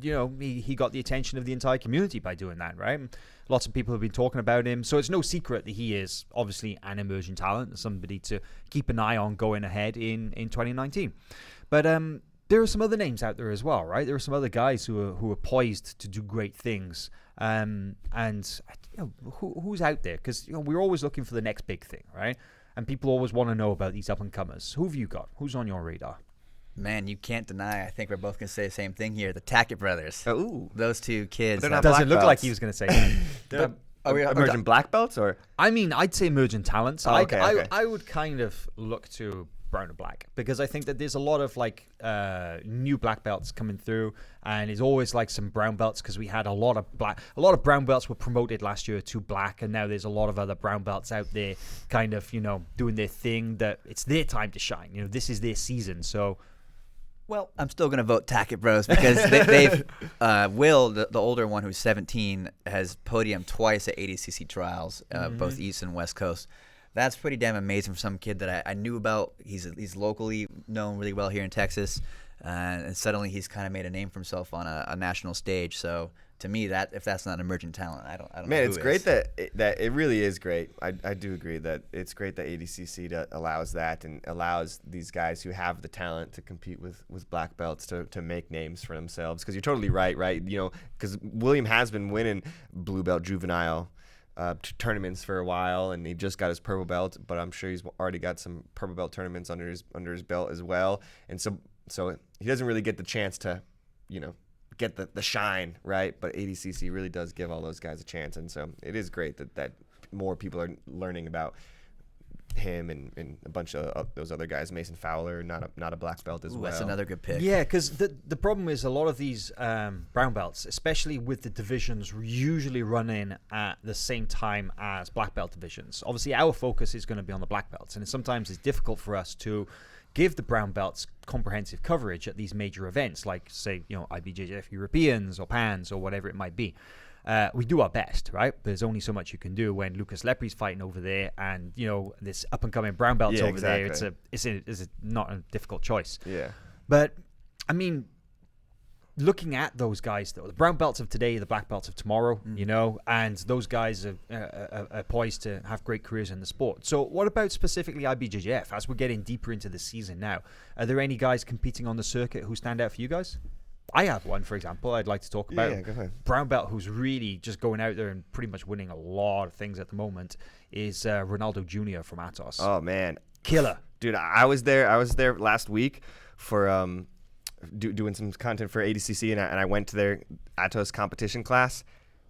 you know, he got the attention of the entire community by doing that, right? Lots of people have been talking about him, so it's no secret that he is obviously an emerging talent, somebody to keep an eye on going ahead in 2019. But there are some other names out there as well, right? There are some other guys who are poised to do great things. And you know, who's out there? Because you know, we're always looking for the next big thing, right? And people always want to know about these up and comers. Who have you got? Who's on your radar? Man, you can't deny. I think we're both gonna say the same thing here. The Tackett brothers. Ooh, those two kids. They're not doesn't black look like belts. he was gonna say that. They're Are we emerging black belts, or I mean, I'd say emerging talents. Oh, okay, okay. I would kind of look to brown or black, because I think that there's a lot of like new black belts coming through, and there's always like some brown belts, because we had a lot of brown belts were promoted last year to black, and now there's a lot of other brown belts out there kind of, you know, doing their thing, that it's their time to shine. You know, this is their season. So well, I'm still going to vote Tackett Bros, because they've Will, the older one who's 17, has podiumed twice at ADCC trials, both East and West Coast. That's pretty damn amazing for some kid that I knew about. He's locally known really well here in Texas, and suddenly he's kind of made a name for himself on a national stage. So to me, that if that's not emerging talent, I don't know. Man, who it's is. great that it really is great. I do agree that it's great that ADCC allows that, and allows these guys who have the talent to compete with black belts to make names for themselves. Because you're totally right? You know, because William has been winning blue belt juvenile tournaments for a while, and he just got his purple belt, but I'm sure he's already got some purple belt tournaments under his belt as well. And so he doesn't really get the chance to, you know, get the shine, right? But ADCC really does give all those guys a chance, and so it is great that more people are learning about him and a bunch of those other guys. Mason Fowler, not a black belt as well. That's another good pick. yeah, because the problem is a lot of these brown belts, especially with the divisions usually running at the same time as black belt divisions. Obviously, our focus is going to be on the black belts, and sometimes it's difficult for us to give the brown belts comprehensive coverage at these major events, like, say, you know, IBJJF Europeans or PANs or whatever it might be. We do our best, right? But there's only so much you can do when Lucas Lepri's fighting over there, and you know, this up and coming brown belts over there. It's not a difficult choice. Yeah. But I mean, looking at those guys, though, the brown belts of today, the black belts of tomorrow, you know, and those guys are poised to have great careers in the sport. So what about specifically IBJJF? As we're getting deeper into the season now, are there any guys competing on the circuit who stand out for you guys? I have one, for example, I'd like to talk about. Yeah, go ahead. Brown belt who's really just going out there and pretty much winning a lot of things at the moment is Ronaldo Jr. from Atos. Oh, man. Killer. Dude, I was there last week for doing some content for ADCC, and I went to their Atos competition class.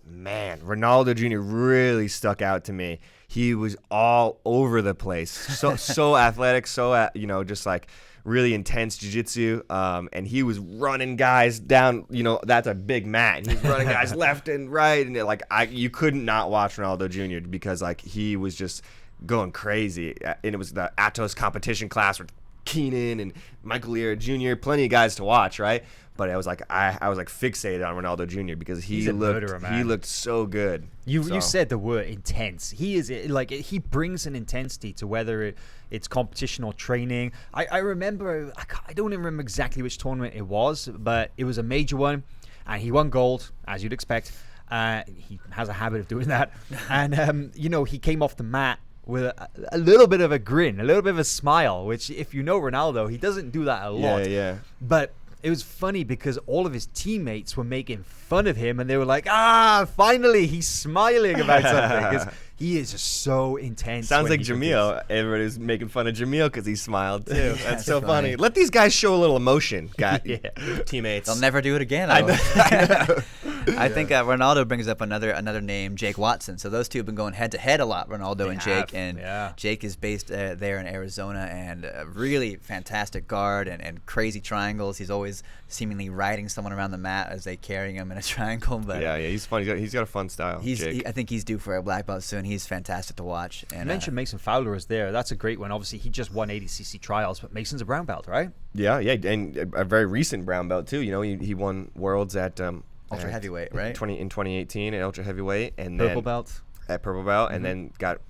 Man, Ronaldo Jr. really stuck out to me. He was all over the place. So athletic, just like really intense jiu-jitsu, and he was running guys down. You know, that's a big mat, and he's running guys left and right, and you couldn't not watch Ronaldo Jr. because like he was just going crazy. And it was the Atos competition class with Keenan and Michael Lear Jr., plenty of guys to watch, right? But I was like fixated on Ronaldo Jr. because he looked so good. You said the word intense. He is like, he brings an intensity to whether it's competition or training. I remember, I don't even remember exactly which tournament it was, but it was a major one, and he won gold, as you'd expect. He has a habit of doing that, and he came off the mat with a little bit of a grin, a little bit of a smile, which if you know Ronaldo, he doesn't do that a lot. Yeah. But it was funny because all of his teammates were making fun of him, and they were like, finally he's smiling about something, because he is just so intense. Sounds like Jamil. Everybody's making fun of Jamil because he smiled too. That's so funny. Let these guys show a little emotion, teammates. They'll never do it again. I know. I think Ronaldo brings up another name, Jake Watson. So those two have been going head to head a lot, Ronaldo and Jake. And Jake is based there in Arizona, and a really fantastic guard and crazy triangles. He's always seemingly riding someone around the mat as they carry him in a triangle. But yeah, he's funny. He's got a fun style. I think he's due for a black belt soon. He's fantastic to watch. And you mentioned Mason Fowler is there. That's a great one. Obviously, he just won ADCC trials, but Mason's a brown belt, right? Yeah, and a very recent brown belt too. You know, he won worlds at ultra heavyweight, right? In 2018 at ultra heavyweight, and purple then belt. At purple belt, and then got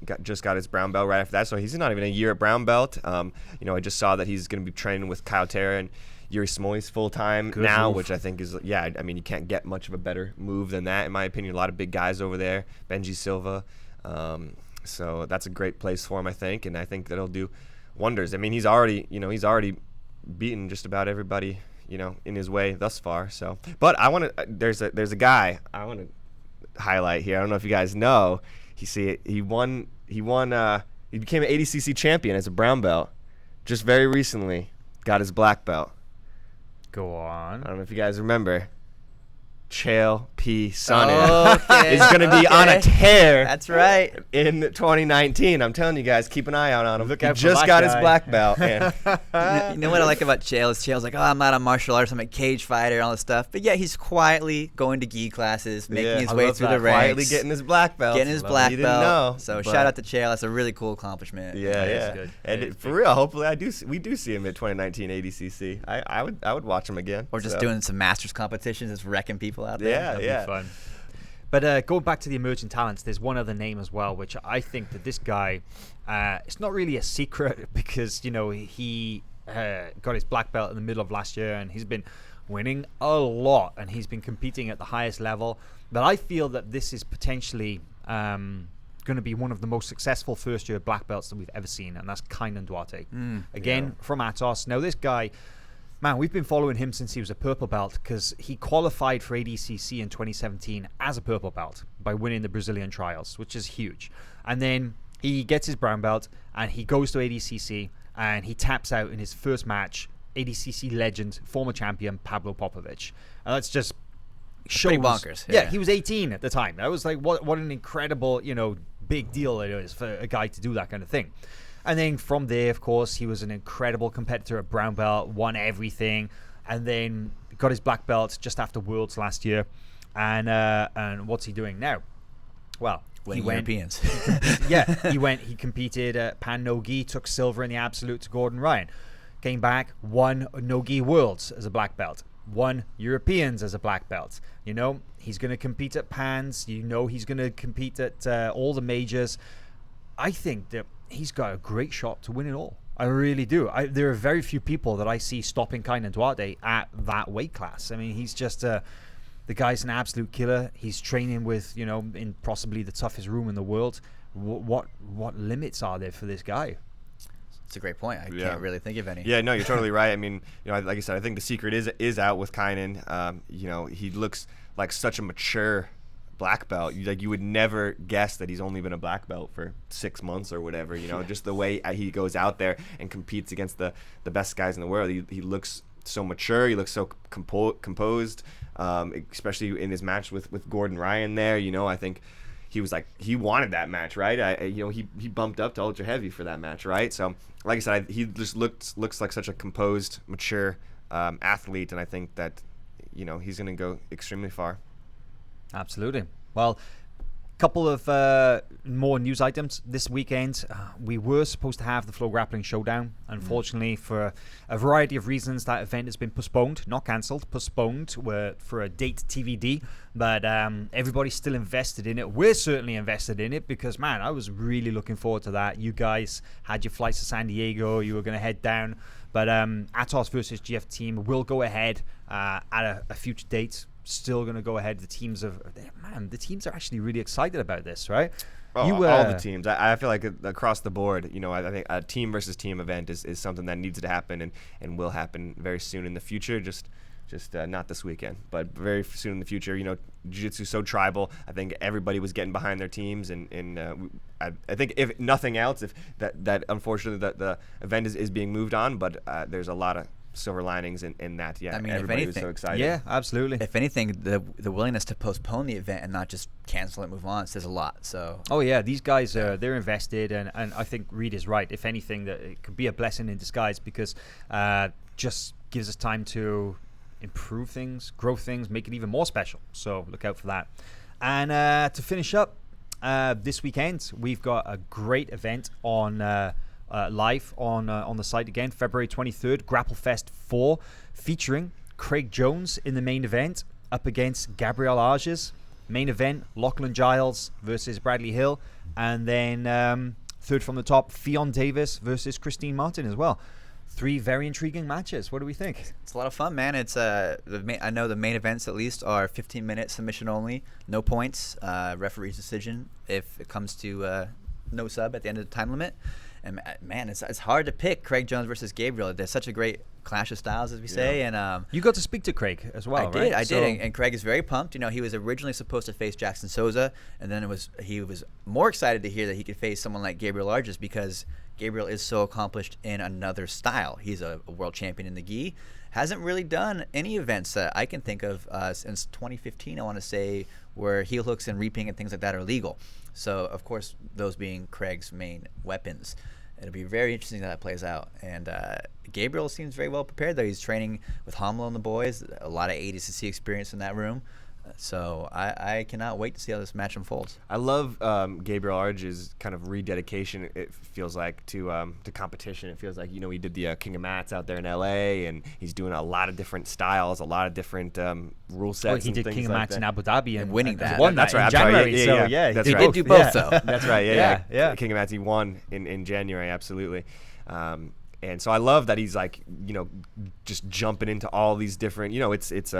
his brown belt right after that. So he's not even a year at brown belt. I just saw that he's going to be training with Kyle Terra and Yuri Smoley's full time now, which I think is you can't get much of a better move than that, in my opinion. A lot of big guys over there, Benji Silva. So that's a great place for him, I think, and I think that'll do wonders. I mean, he's already beaten just about everybody, in his way thus far. So, but there's a guy I want to highlight here. I don't know if you guys know. He became an ADCC champion as a brown belt just very recently. Got his black belt. Go on. I don't know if you guys remember. Chael P. Sonnen is going to be on a tear. That's right. In 2019. I'm telling you guys, keep an eye out on him. Look he out for just that got guy. his black belt. And You know what I like about Chael is Chael's like, I'm not a martial artist, I'm a cage fighter and all this stuff. But yeah, he's quietly going to gi classes, making his way through the ranks. Quietly getting his black belt. Getting his black You belt. didn't know, So shout out to Chael. That's a really cool accomplishment. Yeah. Good. And for real, hopefully we do see him at 2019 ADCC. I would watch him again. Or just doing some masters competitions, just wrecking people out there. Yeah. Fun. But going back to the emerging talents, there's one other name as well, which I think that this guy, it's not really a secret because, he got his black belt in the middle of last year and he's been winning a lot and he's been competing at the highest level. But I feel that this is potentially going to be one of the most successful first-year black belts that we've ever seen, and that's Kainan Duarte. From Atos. Now, this guy... Man, we've been following him since he was a purple belt because he qualified for ADCC in 2017 as a purple belt by winning the Brazilian trials, which is huge. And then he gets his brown belt and he goes to ADCC and he taps out in his first match, ADCC legend, former champion Pablo Popovich. And that's just shows. Pretty bonkers. Yeah, he was 18 at the time. That was like, what an incredible, big deal it is for a guy to do that kind of thing. And then from there, of course, he was an incredible competitor at brown belt, won everything, and then got his black belt just after Worlds last year. And what's he doing now? Well, winning Europeans. He competed at Pan No-Gi, took silver in the absolute to Gordon Ryan. Came back, won No-Gi Worlds as a black belt, won Europeans as a black belt. He's going to compete at Pans. He's going to compete at all the majors. I think that he's got a great shot to win it all. I really do. There are very few people that I see stopping Kaynan Duarte at that weight class. I mean, he's just the guy's an absolute killer. He's training with, in possibly the toughest room in the world. What limits are there for this guy? It's a great point. I can't really think of any. Yeah, no, you're totally right. I mean, like I said, I think the secret is out with Kaynan. He looks like such a mature black belt. You would never guess that he's only been a black belt for 6 months or whatever. Just the way he goes out there and competes against the best guys in the world. He looks so mature. He looks so composed, especially in his match with Gordon Ryan there. I think he was like, he wanted that match, right? He bumped up to ultra heavy for that match, right? So like I said, he just looks like such a composed, mature athlete, and I think that he's going to go extremely far. Absolutely. Well, couple of more news items this weekend. We were supposed to have the FloGrappling Showdown. Unfortunately, for a variety of reasons, that event has been postponed, not cancelled, postponed for a date TBD. But everybody's still invested in it. We're certainly invested in it because, man, I was really looking forward to that. You guys had your flights to San Diego. You were going to head down. But Atos versus GF team will go ahead at a future date. Still going to go ahead. The teams are actually really excited about this, right? All the teams. I feel like across the board, I think a team versus team event is something that needs to happen and will happen very soon in the future. Just not this weekend, but very soon in the future. Jiu-jitsu is so tribal. I think everybody was getting behind their teams, and I think if nothing else, if that unfortunately the event is being moved on, but there's a lot of silver linings in that. Yeah, I mean, everybody if anything, was so excited. Yeah, absolutely. If anything, the willingness to postpone the event and not just cancel it, move on, says a lot. So. Oh yeah, these guys they're invested, and I think Reed is right. If anything, that it could be a blessing in disguise because just gives us time to improve things, grow things, make it even more special. So look out for that. And to finish up this weekend, we've got a great event on. Live on the site again, February 23rd, Grapple Fest 4, featuring Craig Jones in the main event up against Gabriel Arges. Main event, Lachlan Giles versus Bradley Hill, and then third from the top, Fionn Davis versus Christine Martin as well. 3 very intriguing matches. What do we think? It's a lot of fun, man. It's I know the main events at least are 15-minute submission only, no points, referee's decision if it comes to no sub at the end of the time limit. And man, it's hard to pick Craig Jones versus Gabriel. There's such a great clash of styles, as we say. And you got to speak to Craig as well, right? I did. And Craig is very pumped. He was originally supposed to face Jackson Souza, and then he was more excited to hear that he could face someone like Gabriel Arges because Gabriel is so accomplished in another style. He's a world champion in the gi. Hasn't really done any events that I can think of since 2015, I want to say, where heel hooks and reaping and things like that are legal. So, of course, those being Craig's main weapons. It'll be very interesting how that plays out. And Gabriel seems very well prepared, though. He's training with Hamlo and the boys, a lot of ADCC experience in that room. So I cannot wait to see how this match unfolds. I love Gabriel Arges' kind of rededication. It feels like to competition. It feels like he did the King of Mats out there in LA, and he's doing a lot of different styles, a lot of different rule sets. He did King of Mats in Abu Dhabi and winning that. Won that's that right. in January. That's he right. did do both though. That's right. Yeah. King of Mats, he won in January. Absolutely. And so I love that he's like, just jumping into all these different, it's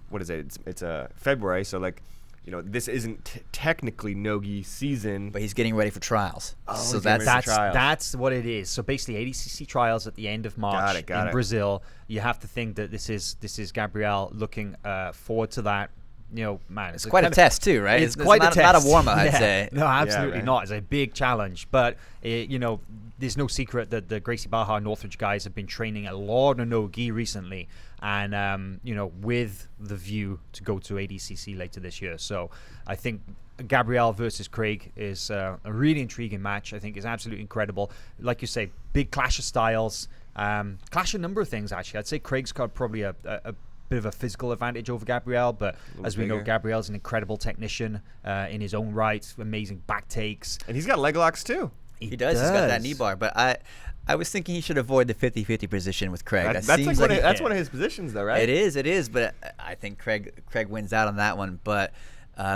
what is it? It's February. So like, this isn't technically no-gi season. But he's getting ready for trials. Oh, so that's what it is. So basically ADCC trials at the end of March in Brazil. You have to think that this is Gabriel looking forward to that. Man, it's quite a test too, right? It's quite a test. Not a warm-up, I'd say. No, absolutely not. It's a big challenge. But, there's no secret that the Gracie Baja Northridge guys have been training a lot of no-gi recently. And, with the view to go to ADCC later this year. So I think Gabriel versus Craig is a really intriguing match. I think it's absolutely incredible. Like you say, big clash of styles. Clash a number of things, actually. I'd say Craig's got probably a bit of a physical advantage over Gabriel, but as we know, Gabriel's an incredible technician in his own right, amazing back takes. And he's got leg locks too. He does. He's got that knee bar, but I was thinking he should avoid the 50-50 position with Craig. That's one of his positions though, right? It is, but I think Craig wins out on that one. But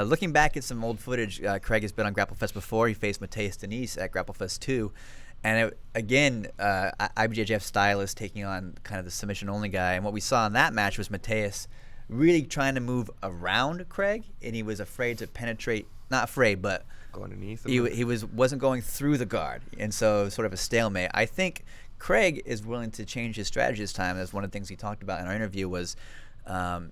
looking back at some old footage, Craig has been on Grapple Fest before. He faced Mateus Danis at Grapple Fest 2. And IBJJF style is taking on kind of the submission-only guy. And what we saw in that match was Mateus really trying to move around Craig, and he was afraid to penetrate. Not afraid, but Go underneath. he wasn't going through the guard, and so sort of a stalemate. I think Craig is willing to change his strategy this time. That's one of the things he talked about in our interview was,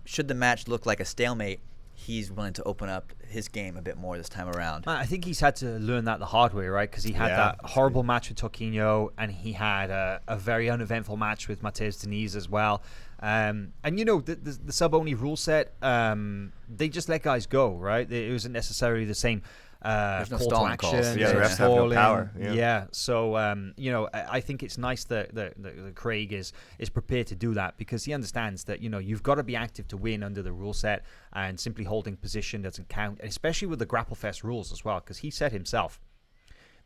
should the match look like a stalemate, he's willing to open up his game a bit more this time around. I think he's had to learn that the hard way, right? Because he had that horrible match with Toquinho, and he had a very uneventful match with Mateus Diniz as well. And the sub-only rule set, they just let guys go, right? It wasn't necessarily the same There's no call to stalling action. calls. Yeah, the refs have no power. Yeah. So I think it's nice that Craig is prepared to do that, because he understands that you've got to be active to win under the rule set, and simply holding position doesn't count, especially with the Grapple Fest rules as well, because he said himself.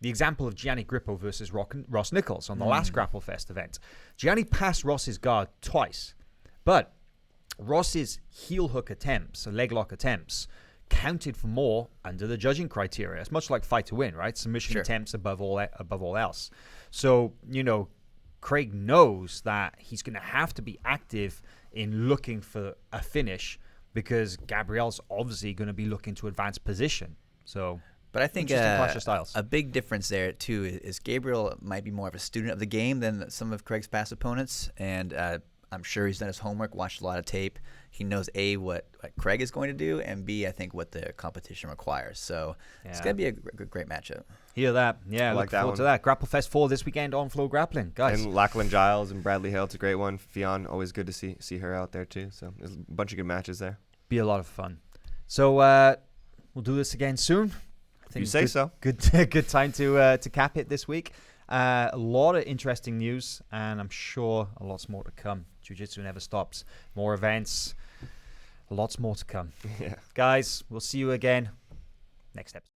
The example of Gianni Grippo versus Ross Nichols on the last Grapple Fest event. Gianni passed Ross's guard twice, but Ross's heel hook attempts, so leg lock attempts, counted for more under the judging criteria. It's much like fight to win, right? Submission attempts above all else. So, Craig knows that he's going to have to be active in looking for a finish, because Gabriel's obviously going to be looking to advance position. So... But I think clash of styles. A big difference there, too, is Gabriel might be more of a student of the game than some of Craig's past opponents. And I'm sure he's done his homework, watched a lot of tape. He knows, A, what Craig is going to do, and B, I think what the competition requires. So it's going to be a great matchup. Hear that. Yeah, like look that forward one. to that. Grapple Fest 4 this weekend on FloGrappling. Guys. And Lachlan Giles and Bradley Hale, it's a great one. Fionn, always good to see her out there, too. So there's a bunch of good matches there. Be a lot of fun. So we'll do this again soon. You say so. Good time to cap it this week. A lot of interesting news, and I'm sure a lots more to come. Jiu-jitsu never stops. More events, lots more to come. Yeah. Guys, we'll see you again next episode.